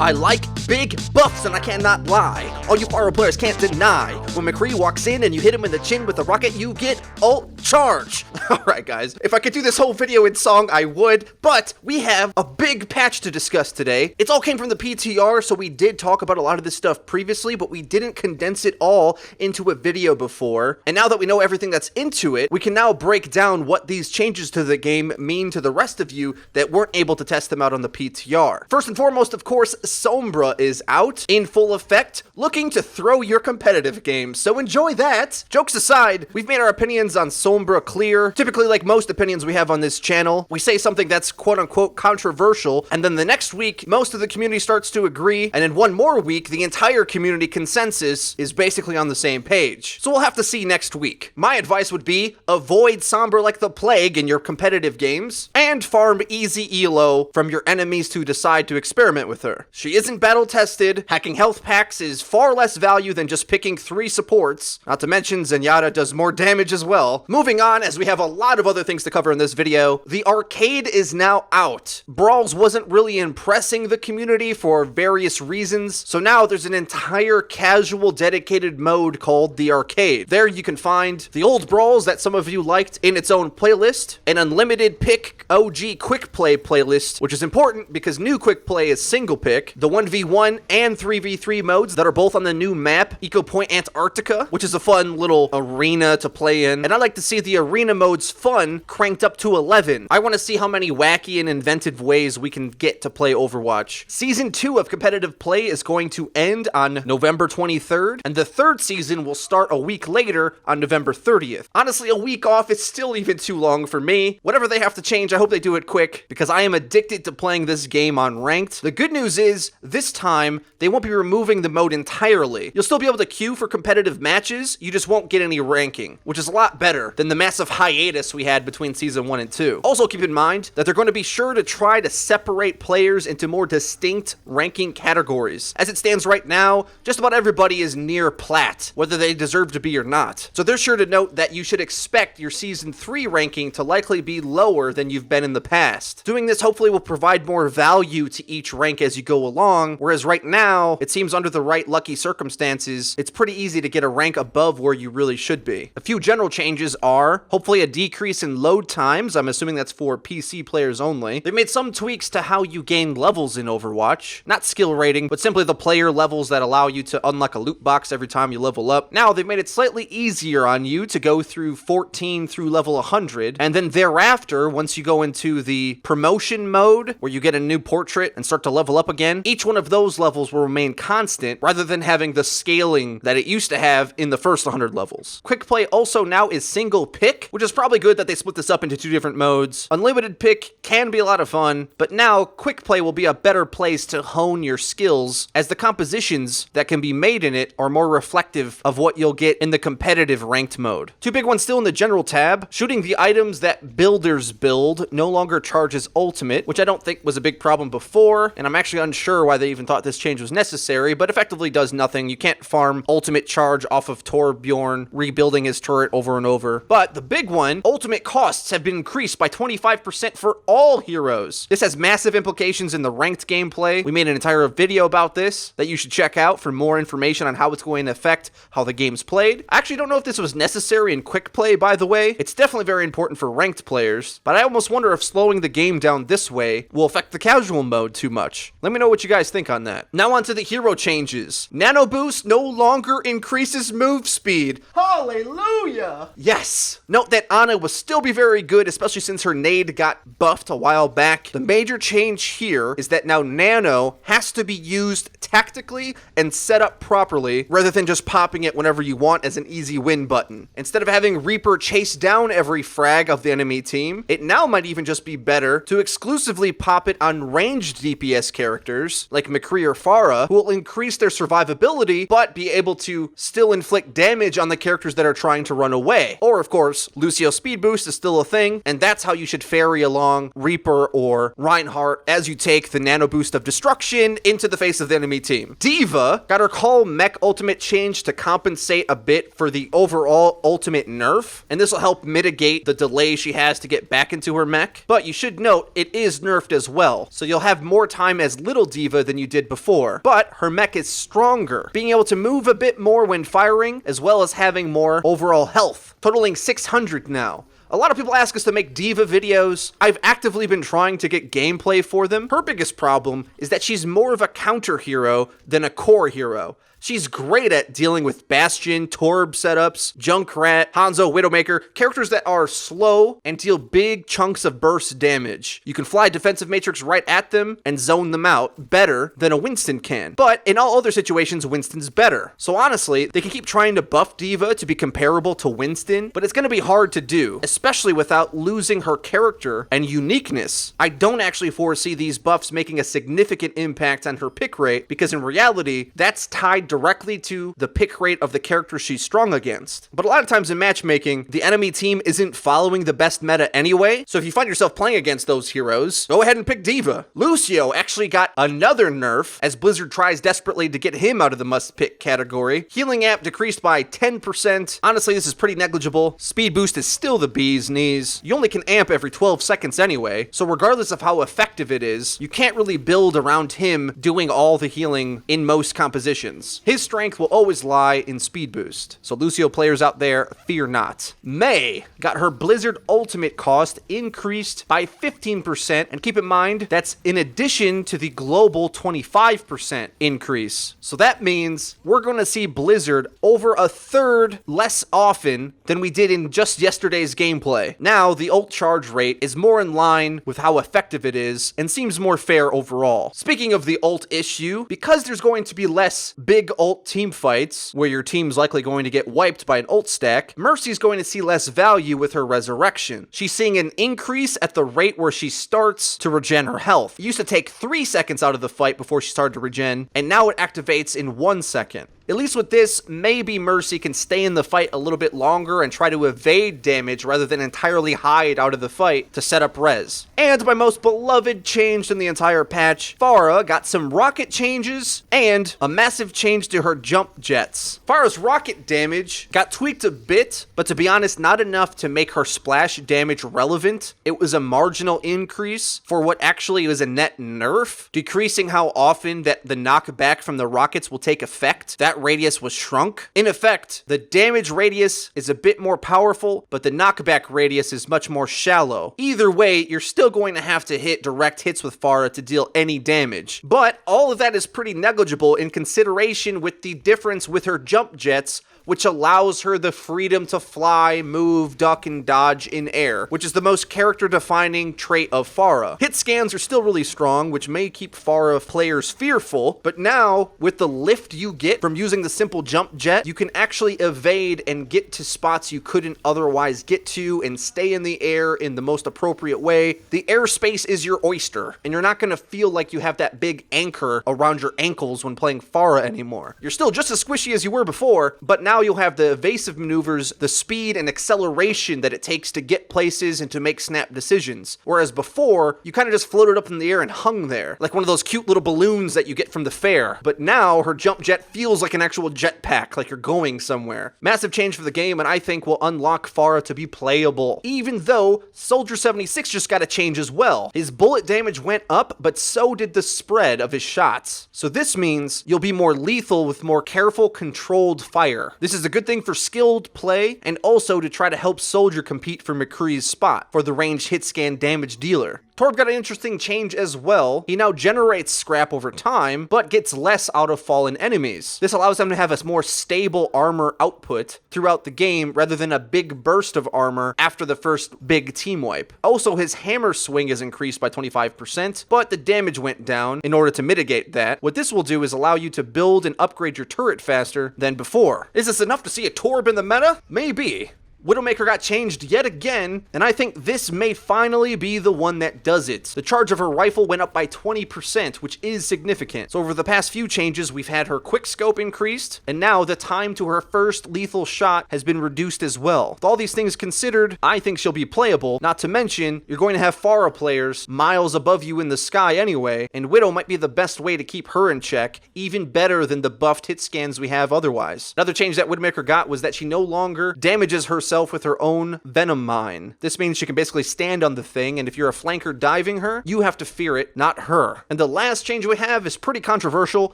I like big buffs and I cannot lie. All you Pharah players can't deny. When McCree walks in and you hit him in the chin with a rocket, you get ult charge. Alright guys, if I could do this whole video in song, I would, but we have a big patch to discuss today. It all came from the PTR, so we did talk about a lot of this stuff previously, but we didn't condense it all into a video before. And now that we know everything that's into it, we can now break down what these changes to the game mean to the rest of you that weren't able to test them out on the PTR. First and foremost, of course, Sombra is out in full effect, looking to throw your competitive game, so enjoy that. Jokes aside, we've made our opinions on Sombra clear. Typically, like most opinions we have on this channel, we say something that's quote-unquote controversial, and then the next week, most of the community starts to agree, and in one more week, the entire community consensus is basically on the same page. So we'll have to see next week. My advice would be, avoid Sombra like the plague in your competitive games, and farm easy elo from your enemies to decide to experiment with her. She isn't battle tested, hacking health packs is far less value than just picking 3 supports, not to mention Zenyatta does more damage as well. Moving on, as we have a lot of other things to cover in this video, the arcade is now out. Brawls wasn't really impressing the community for various reasons, so now there's an entire casual dedicated mode called the arcade. There you can find the old Brawls that some of you liked in its own playlist, an unlimited pick OG quick play playlist, which is important because new quick play is single pick, the 1v1 and 3v3 modes that are both on the new map, Eco Point Antarctica, which is a fun little arena to play in, and I like to see the arena modes fun cranked up to 11. I want to see how many wacky and inventive ways we can get to play Overwatch. Season 2 of competitive play is going to end on November 23rd, and the 3rd season will start a week later on November 30th. Honestly, a week off is still even too long for me. Whatever they have to change, I hope they do it quick, because I am addicted to playing this game on ranked. The good news is, this time, they won't be removing the mode entirely. You'll still be able to queue for competitive matches, you just won't get any ranking, which is a lot better than the massive hiatus we had between Season 1 and 2. Also keep in mind that they're going to be sure to try to separate players into more distinct ranking categories. As it stands right now, just about everybody is near plat, whether they deserve to be or not. So they're sure to note that you should expect your Season 3 ranking to likely be lower than you've been in the past. Doing this hopefully will provide more value to each rank as you go along, whereas right now, it seems under the right lucky circumstances, it's pretty easy to get a rank above where you really should be. A few general changes are, hopefully a decrease in load times, I'm assuming that's for PC players only. They've made some tweaks to how you gain levels in Overwatch, not skill rating, but simply the player levels that allow you to unlock a loot box every time you level up. Now, they've made it slightly easier on you to go through 14 through level 100, and then thereafter, once you go into the promotion mode, where you get a new portrait and start to level up again, each one of those levels will remain constant, rather than having the scaling that it used to have in the first 100 levels. Quick play also now is single pick, which is probably good that they split this up into 2 different modes. Unlimited pick can be a lot of fun, but now quick play will be a better place to hone your skills, as the compositions that can be made in it are more reflective of what you'll get in the competitive ranked mode. 2 big ones still in the general tab. Shooting the items that builders build no longer charges ultimate, which I don't think was a big problem before, and I'm actually unsure why they even thought this change was necessary, but effectively does nothing. You can't farm ultimate charge off of Torbjorn, rebuilding his turret over and over. But the big one, ultimate costs have been increased by 25% for all heroes. This has massive implications in the ranked gameplay. We made an entire video about this that you should check out for more information on how it's going to affect how the game's played. I actually don't know if this was necessary in quick play, by the way. It's definitely very important for ranked players, but I almost wonder if slowing the game down this way will affect the casual mode too much. Let me know what you guys think on that. Now on to the hero changes. Nano Boost no longer increases move speed. Hallelujah! Yes! Note that Ana will still be very good, especially since her nade got buffed a while back. The major change here is that now Nano has to be used tactically and set up properly, rather than just popping it whenever you want as an easy win button. Instead of having Reaper chase down every frag of the enemy team, it now might even just be better to exclusively pop it on ranged DPS characters, like McCree or Pharah, who will increase their survivability, but be able to still inflict damage on the characters that are trying to run away. Or, of course, Lucio Speed Boost is still a thing, and that's how you should ferry along Reaper or Reinhardt as you take the Nano Boost of Destruction into the face of the enemy team. Diva got her Call Mech ultimate changed to compensate a bit for the overall ultimate nerf, and this will help mitigate the delay she has to get back into her mech. But you should note, it is nerfed as well, so you'll have more time as Little Diva than you did before, but her mech is stronger, being able to move a bit more when firing, as well as having more overall health, totaling 600 now. A lot of people ask us to make D.Va videos. I've actively been trying to get gameplay for them. Her biggest problem is that she's more of a counter hero than a core hero. She's great at dealing with Bastion, Torb setups, Junkrat, Hanzo, Widowmaker, characters that are slow and deal big chunks of burst damage. You can fly defensive matrix right at them and zone them out better than a Winston can. But in all other situations, Winston's better. So honestly, they can keep trying to buff D.Va to be comparable to Winston, but it's going to be hard to do, especially without losing her character and uniqueness. I don't actually foresee these buffs making a significant impact on her pick rate, because in reality, that's tied directly to the pick rate of the character she's strong against. But a lot of times in matchmaking, the enemy team isn't following the best meta anyway, so if you find yourself playing against those heroes, go ahead and pick D.Va. Lucio actually got another nerf, as Blizzard tries desperately to get him out of the must-pick category. Healing amp decreased by 10%. Honestly, this is pretty negligible. Speed boost is still the bee's knees. You only can amp every 12 seconds anyway, so regardless of how effective it is, you can't really build around him doing all the healing in most compositions. His strength will always lie in speed boost. So Lucio players out there, fear not. Mei got her Blizzard ultimate cost increased by 15%, and keep in mind, that's in addition to the global 25% increase. So that means we're going to see Blizzard over a third less often than we did in just yesterday's gameplay. Now, the ult charge rate is more in line with how effective it is, and seems more fair overall. Speaking of the ult issue, because there's going to be less big ult team fights, where your team's likely going to get wiped by an ult stack, Mercy's going to see less value with her resurrection. She's seeing an increase at the rate where she starts to regen her health. It used to take 3 seconds out of the fight before she started to regen, and now it activates in 1 second. At least with this, maybe Mercy can stay in the fight a little bit longer and try to evade damage rather than entirely hide out of the fight to set up res. And my most beloved change in the entire patch, Pharah got some rocket changes and a massive change to her jump jets. Pharah's rocket damage got tweaked a bit, but to be honest, not enough to make her splash damage relevant. It was a marginal increase for what actually was a net nerf, decreasing how often that the knockback from the rockets will take effect. That radius was shrunk. In effect, the damage radius is a bit more powerful, but the knockback radius is much more shallow. Either way, you're still going to have to hit direct hits with Pharah to deal any damage. But all of that is pretty negligible in consideration with the difference with her jump jets, which allows her the freedom to fly, move, duck, and dodge in air, which is the most character-defining trait of Pharah. Hit scans are still really strong, which may keep Pharah players fearful, but now, with the lift you get from using the simple jump jet, you can actually evade and get to spots you couldn't otherwise get to and stay in the air in the most appropriate way. The airspace is your oyster, and you're not going to feel like you have that big anchor around your ankles when playing Pharah anymore. You're still just as squishy as you were before, but now you'll have the evasive maneuvers, the speed and acceleration that it takes to get places and to make snap decisions. Whereas before, you kind of just floated up in the air and hung there, like one of those cute little balloons that you get from the fair. But now, her jump jet feels like an actual jetpack, like you're going somewhere. Massive change for the game, and I think will unlock Pharah to be playable. Even though Soldier 76 just got a change as well. His bullet damage went up, but so did the spread of his shots. So this means you'll be more lethal with more careful, controlled fire. This is a good thing for skilled play, and also to try to help Soldier compete for McCree's spot for the ranged hit scan damage dealer. Torb got an interesting change as well. He now generates scrap over time, but gets less out of fallen enemies. This allows him to have a more stable armor output throughout the game, rather than a big burst of armor after the first big team wipe. Also, his hammer swing is increased by 25%, but the damage went down in order to mitigate that. What this will do is allow you to build and upgrade your turret faster than before. Is this enough to see a Torb in the meta? Maybe. Widowmaker got changed yet again, and I think this may finally be the one that does it. The charge of her rifle went up by 20%, which is significant. So over the past few changes, we've had her quick scope increased, and now the time to her first lethal shot has been reduced as well. With all these things considered, I think she'll be playable, not to mention, you're going to have Pharah players miles above you in the sky anyway, and Widow might be the best way to keep her in check, even better than the buffed hit scans we have otherwise. Another change that Widowmaker got was that she no longer damages herself herself with her own venom mine. This means she can basically stand on the thing, and if you're a flanker diving her, you have to fear it, not her. And the last change we have is pretty controversial.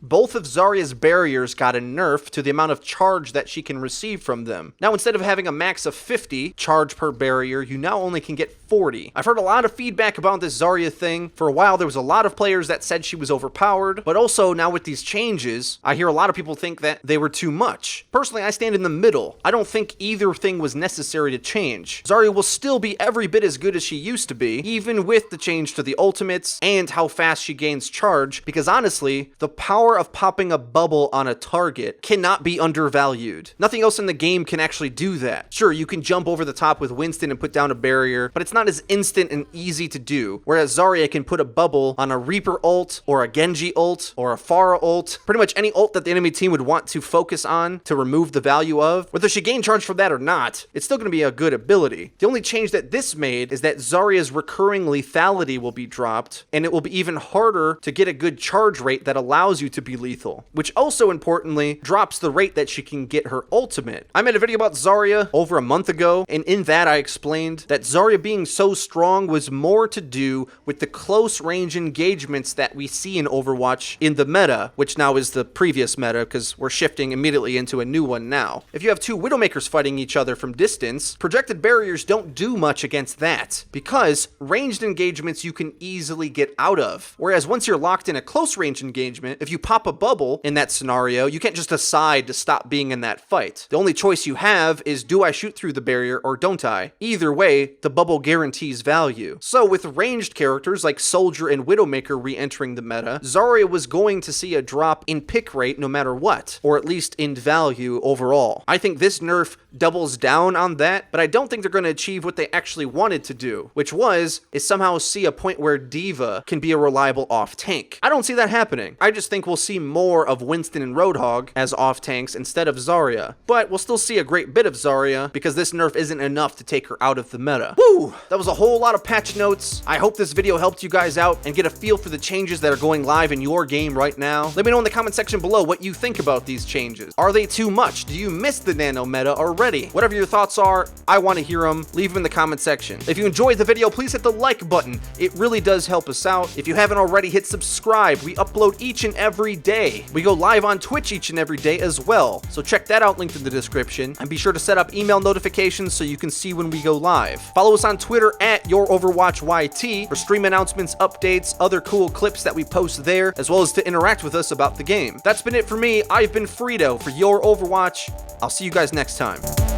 Both of Zarya's barriers got a nerf to the amount of charge that she can receive from them. Now, instead of having a max of 50 charge per barrier, you now only can get 40. I've heard a lot of feedback about this Zarya thing. For a while, there was a lot of players that said she was overpowered, but also now with these changes, I hear a lot of people think that they were too much. Personally, I stand in the middle. I don't think either thing was necessary to change. Zarya will still be every bit as good as she used to be, even with the change to the ultimates and how fast she gains charge, because honestly, the power of popping a bubble on a target cannot be undervalued. Nothing else in the game can actually do that. Sure, you can jump over the top with Winston and put down a barrier, but it's not as instant and easy to do, whereas Zarya can put a bubble on a Reaper ult, or a Genji ult, or a Pharah ult, pretty much any ult that the enemy team would want to focus on to remove the value of. Whether she gained charge from that or not, it's still going to be a good ability. The only change that this made is that Zarya's recurring lethality will be dropped, and it will be even harder to get a good charge rate that allows you to be lethal, which also importantly drops the rate that she can get her ultimate. I made a video about Zarya over a month ago, and in that I explained that Zarya being so strong was more to do with the close range engagements that we see in Overwatch in the meta, which now is the previous meta because we're shifting immediately into a new one now. If you have two Widowmakers fighting each other from distance, projected barriers don't do much against that, because ranged engagements you can easily get out of. Whereas once you're locked in a close range engagement, if you pop a bubble in that scenario, you can't just decide to stop being in that fight. The only choice you have is, do I shoot through the barrier or don't I? Either way, the bubble guarantees value. So with ranged characters like Soldier and Widowmaker re-entering the meta, Zarya was going to see a drop in pick rate no matter what, or at least in value overall. I think this nerf doubles down on that, but I don't think they're going to achieve what they actually wanted to do, which is somehow see a point where D.Va can be a reliable off-tank. I don't see that happening. I just think we'll see more of Winston and Roadhog as off-tanks instead of Zarya, but we'll still see a great bit of Zarya because this nerf isn't enough to take her out of the meta. Woo! That was a whole lot of patch notes. I hope this video helped you guys out and get a feel for the changes that are going live in your game right now. Let me know in the comment section below what you think about these changes. Are they too much? Do you miss the nano meta already? Whatever your thoughts are, I want to hear them. Leave them in the comment section. If you enjoyed the video, please hit the like button. It really does help us out. If you haven't already, hit subscribe. We upload each and every day. We go live on Twitch each and every day as well, so check that out, linked in the description, and be sure to set up email notifications so you can see when we go live. Follow us on Twitter at YourOverwatchYT for stream announcements, updates, other cool clips that we post there, as well as to interact with us about the game. That's been it for me. I've been FREEDO for Your Overwatch. I'll see you guys next time.